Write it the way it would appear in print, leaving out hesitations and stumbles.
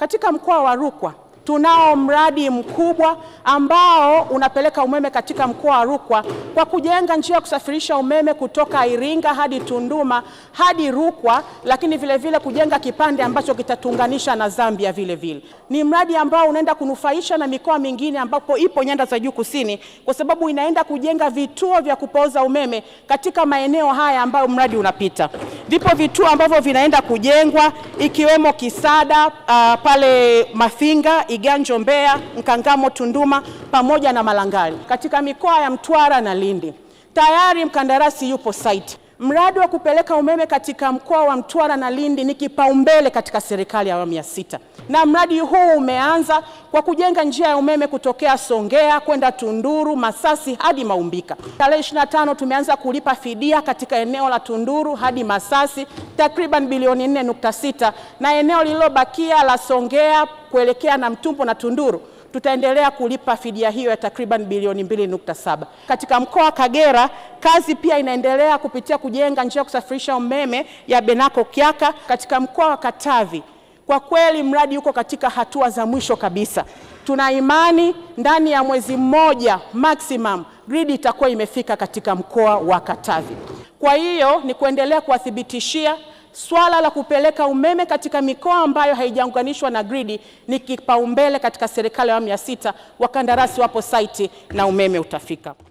Katika mkoa wa Rukwa tunao mradi mkubwa ambao unapeleka umeme katika mkoa wa Rukwa kwa kujenga njia ya kusafirisha umeme kutoka Iringa hadi Tunduma hadi Rukwa, lakini vile kujenga kipande ambacho kitatuunganisha na Zambia vile. Ni mradi ambao unaenda kunufaisha na mikoa mingine ambapo ipo nyanda za juu kusini, kwa sababu inaenda kujenga vituo vya kupoza umeme katika maeneo haya ambayo mradi unapita. Vipo vituo ambavyo vinaenda kujengwa ikiwemo Kisada, pale Mafinga, Iganjo Mbeya, Nkangamo Tunduma pamoja na Malangari katika mikoa ya Mtwara na Lindi. Tayari mkandarasi yupo site. Mradi wa kupeleka umeme katika mkoa wa Mtwara na Lindi ni kipaumbele katika serikali ya awamu ya 6. Na mradi huu umeanza kwa kujenga njia ya umeme kutokea Songea kwenda Tunduru, Masasi hadi Maumbika. Tarehe 25 tumeanza kulipa fidia katika eneo la Tunduru hadi Masasi takriban bilioni 4.6, na eneo lililobakia la Songea kuelekea na Mtumbo na Tunduru tutaendelea kulipa fidia hiyo ya takriban bilioni 2.7. Katika mkoa wa Kagera kazi pia inaendelea kupitia kujenga njia ya kusafirisha umeme ya Benako Kyaka. Katika mkoa wa Katavi kwa kweli mradi uko katika hatua za mwisho kabisa. Tuna imani ndani ya mwezi mmoja maximum grid itakuwa imefika katika mkoa wa Katavi. Kwa hiyo ni kuendelea kuwathibitishia swala la kupeleka umeme katika mikoa ambayo haijaunganishwa na gridi ni kipaumbele katika serikali ya awamu ya 6. Wakandarasi wapo site na umeme utafika.